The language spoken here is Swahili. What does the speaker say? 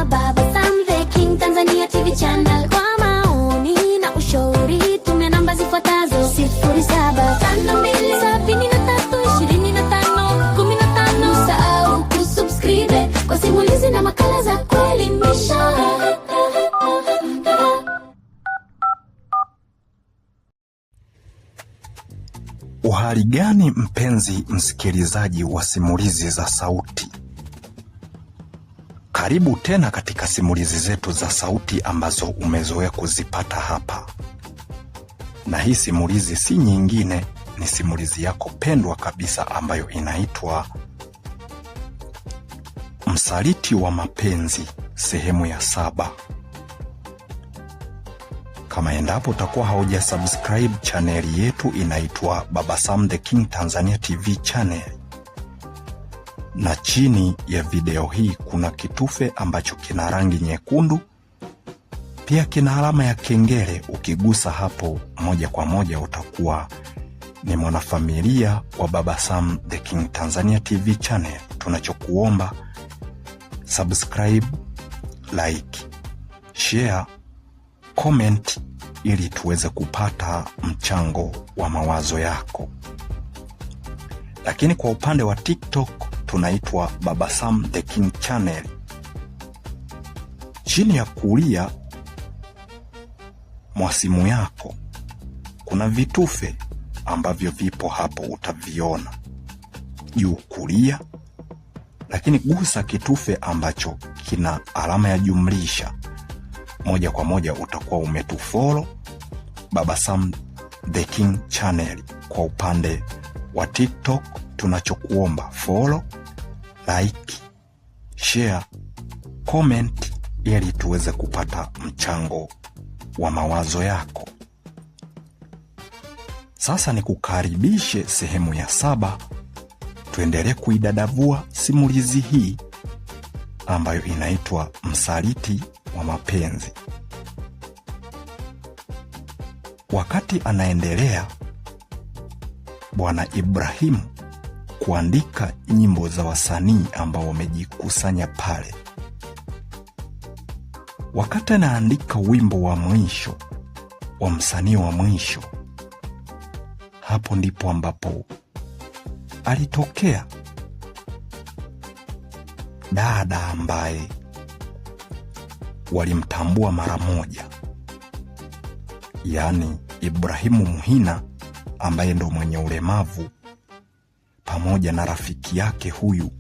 Baba Sam the King Tanzania TV channel. Kwa maoni na ushauri tumia namba zifuatazo: 0752732515. Usahau kusubscribe kwa simulizi na makala za kuelimisha. Uhali gani mpenzi msikilizaji wa simulizi za sauti? Karibu tena katika simulizi zetu za sauti ambazo umezoea kuzipata hapa. Na hii simulizi si nyingine, ni simulizi yako pendwa kabisa ambayo inaitwa Msaliti wa Mapenzi sehemu ya 7. Kama endapo utakuwa hauja subscribe channel yetu inaitwa Baba Sam the King Tanzania TV channel, na chini ya video hii kuna kitufe ambacho kina rangi nyekundu, pia kina alama ya kengele. Ukigusa hapo moja kwa moja utakuwa ni mwanafamilia wa Baba Sam the King Tanzania TV channel. Tunachokuomba subscribe, like, share, comment ili tuweze kupata mchango wa mawazo yako. Lakini kwa upande wa TikTok tunaitwa Baba Sam the King channel. Chini ya kulia mwa simu yako kuna vitufe ambavyo vipo hapo, utaviona juu kulia, lakini gusa kitufe ambacho kina alama ya jumlisha. Moja kwa moja utakuwa umetufollow Baba Sam the King channel. Kwa upande wa TikTok tunachokuomba follow, like, share, comment ili tuweze kupata mchango wa mawazo yako. Sasa nikukaribishe sehemu ya 7, tuendelee kuidadavua simulizi hii ambayo inaitwa Msaliti wa Mapenzi. Wakati anaendelea Bwana Ibrahimu kuandika nyimbo za wasanii ambao wamejikusanya pale, wakati anaandika wimbo wa mwisho wa msanii wa mwisho, hapo ndipo ambapo alitokea dada ambaye walimtambua mara moja, yaani Ibrahimu Muhina ambaye ndo mwenye ulemavu, pamoja na rafiki yake huyu